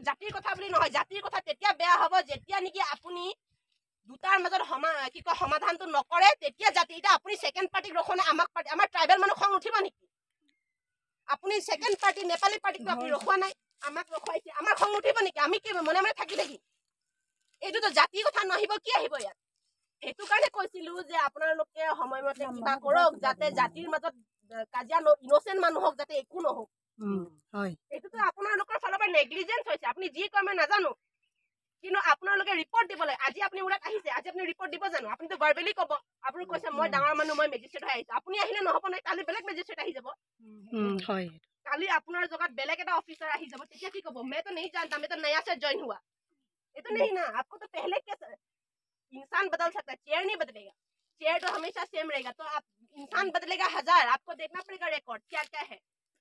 জাতিৰ কথা বুলি নহয় জাতিৰ কথা তেতিয়া বেয়া হ'ব যেতিয়া নেকি আপুনি দুটাৰ মাজত কি কয় সমাধানটো নকৰে তেতিয়া জাতি এটা আপুনি সেকেন্ড পাৰ্টিক ৰখনে আমাক আমাৰ ট্ৰাইবেল মানুহ খং উঠিব নেকি আপুনি সেকেন্ড পাৰ্টি নেপালী পাৰ্টিক আপুনি ৰখোৱা নাই আমাক ৰখাইছে আমাৰ খং উঠিব নেকি আমি কি মনে মনে থাকি এইটোতো জাতিৰ কথা নাহিব কি আহিব ইয়াত সেইটো কাৰণে কৈছিলো যে আপোনালোকে সময়মতে কিবা কৰক যাতে জাতিৰ মাজত কাজিয়া ইনোসেন্ট মানুহক যাতে একো নহওক হয় এইটোতো আপোনালোকৰ ফালৰ পৰা নেগলিজেন্স হৈছে আপুনি যি কয় মই নাজানো কিন্তু আপোনালোকে ৰিপৰ্ট দিব লাগে আজি আপুনি উৰাত আহিছে আজি আপুনি ৰিপৰ্ট দিব জানো আপুনিতো ভাৰ্বেলি ক'ব আপুনি কৈছে মই ডাঙৰ মানুহ মই মেজিষ্ট্ৰেট হৈ আহিছো আপুনি আহিলে নহব নাই কালি বেলেগ মেজিষ্ট্ৰেট আহি যাব হয় কালি আপোনাৰ জগত বেলেগ এটা অফিচাৰ আহি যাব তেতিয়া কি ক'ব मैं तो नहीं जानता मैं तो नया से ज्वाइन हुआ ये तो नहीं ना आपको तो पहले के इंसान बदल सकता है चेयर नहीं बदलेगा चेयर तो हमेशा सेम रहेगा तो आप इंसान बदलेगा 1000 आपको देखना पड़ेगा रिकॉर्ड क्या क्या है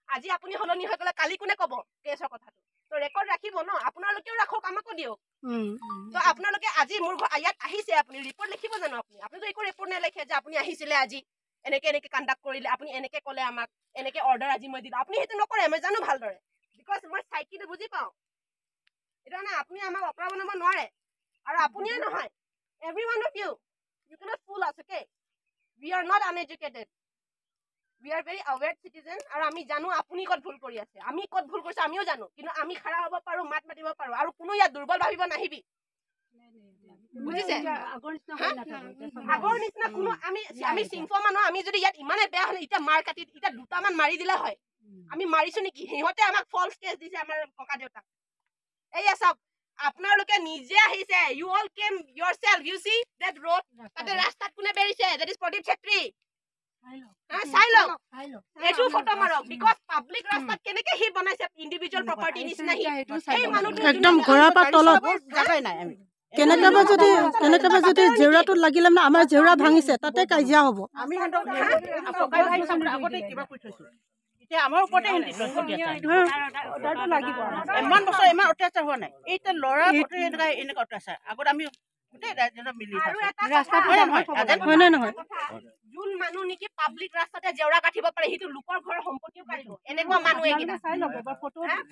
আজি আপুনি হলনি হৈ গলে কালি কোনে কব কেছৰ কথাটো তো ৰেকৰ্ড ৰাখিব ন আপোনালোকেও ৰাখক আমাকো দিয়ক তো আপোনালোকে আজি মোৰ ইয়াত আহিছে আপুনি ৰিপৰ্ট লিখিব জানো আপুনি তো একো ৰিপৰ্ট নেলিখে যে আপুনি আহিছিলে আজি এনেকে কন্ডাক্ট কৰিলে আপুনি এনেকে ক'লে আমাক এনেকে অৰ্ডাৰ আজি মই দিলো আপুনি হেতু নকৰে মই জানো ভালদৰে বিকজ মই সাইকিটো বুজি পাওঁ এটা না আপুনি আমাক অপৰা বনাব নোৱাৰে আৰু আপুনিয়ে নহয় everyone of you cannot fool us okay we are not uneducated we are very aware citizen আৰু আমি জানো আপুনি কত ভুল কৰি আছে আমি কত ভুল কৰিছে আমিও জানো কিন্তু আমি খাৰা হ'ব পাৰো মাত মাতিব পাৰো আৰু কোনো ইয়া দুৰ্বল ভাবিব নাহিবি বুজিছে আগৰ নিচিনা কোনো আমি সিংফ মানুহ আমি যদি ইয়াত ইমানে বেয়া হলে ইটা মাৰ কাটি ইটা দুটামান মাৰি দিলে হয় আমি মাৰিছো নেকি হিহতে আমাক ফলস কেছ দিছে আমাৰ ককা দেউতা এইয়া সব আপোনালোকে নিজে আহিছে you all came yourself you see that road তাতে ৰাস্তাত কোনে বেৰিছে that is প্ৰদীপ ছেত্ৰী চাইলক এটো ফটো মাৰক বিকজ পাব্লিক ৰাস্তাত কেনেকে হি বনাইছে ইন্ডিভিজুয়াল প্ৰপাৰ্টি নিচিনা হি এই মানুহটো একদম ঘৰৰ পৰা তলত জাগাই নাই আমি কেনেকা যদি জেউৰাটো লাগিলে মানে আমাৰ জেউৰা ভাঙিছে তাতে কাজিয়া হ'ব আমি পকাই ভাই সামনে আগতে কিবা কৈ থৈছো এতিয়া আমাৰ ওপৰতে হিন্দি অৰ্ডাৰটো লাগিব ইমান বছৰ ইমান অত্যাচাৰ হোৱা নাই এইটা লৰা ফটো এনেকা অত্যাচাৰ আগত আমি গোটেই ৰাজ্যত মিলি ৰাস্তাত হয় না নহয় যোন মানুহ নেকি পাব্লিক ৰাস্তাতে জেউৰা কাটিব পাৰে হিটো লোকৰ ঘৰৰ সম্পত্তিও কাটিব এনেকুৱা মানুহ একিটা চাই লব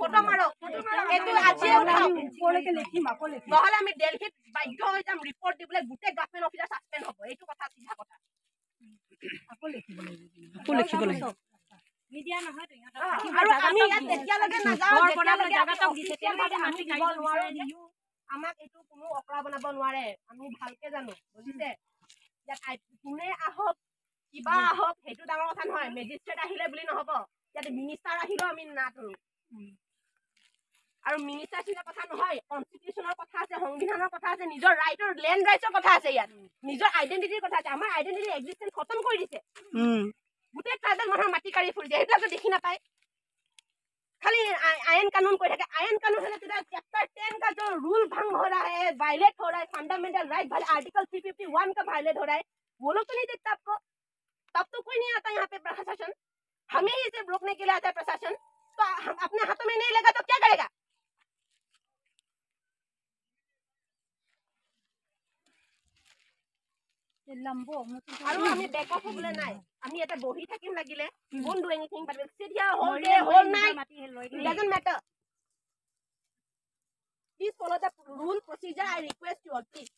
ফটো মাৰক এটো আজি উঠাও ওপৰলৈকে লিখিম আকৌ লিখিম নহলে আমি দিল্লীত বাধ্য হৈ যাম ৰিপৰ্ট দিবলৈ গোটেই গভৰ্ণমেণ্ট অফিচাৰ সাসপেন্ড হ'ব এইটো কথা সিধা কথা আকৌ লিখিব লাগিব মিডিয়া নহয় তো আৰু আমি ইয়াত তেতিয়া লাগে না যাও যেতিয়া লাগে জাগাতক দিছে তেলভাবে আমি দিব নোৱাৰে আমাক এটো কোনো অকৰা বনাব নোৱাৰে আমি ভালকে জানো বুজিছে ইয়াত কোনে আহক কিবা আহক হেতু ডাঙৰ কথা নহয় মেজিষ্ট্ৰেট আহিলে বুলি নহব ইয়াত মিনিষ্টাৰ আহিলো আমি না কৰো আৰু মিনিষ্টাৰ সিনা কথা নহয় কনস্টিটিউশনৰ কথা আছে সংবিধানৰ কথা আছে নিজৰ ৰাইটৰ ল্যান্ড ৰাইটৰ কথা আছে ইয়াত নিজৰ আইডেন্টিটিৰ কথা আছে আমাৰ আইডেন্টিটি এক্সিস্টেন্স খতম কৰি দিছে গোটেই ট্ৰাইবেল মানুহৰ মাটি কাঢ়ি ফুৰিছে এইটো দেখি নাপায় खाली आयन कानून कोई है आयन कानून है तेरा चैप्टर 10 का जो रूल भंग हो रहा है वायलेट हो रहा है फंडामेंटल राइट वाले आर्टिकल 351 का वायलेट हो रहा है वो लोग तो नहीं देखता आपको तब तो कोई नहीं आता यहाँ पे प्रशासन हमें ही इसे रोकने के लिए आता है प्रशासन तो हम अपने हाथों में नहीं लगा तो क्या करेगा আৰু আমি বেক অফ হ'বলে নাই আমি এটা বহি থাকিম লাগিলে won't do anything but we'll sit here whole day whole night it doesn't matter please follow the rule procedure I request you all please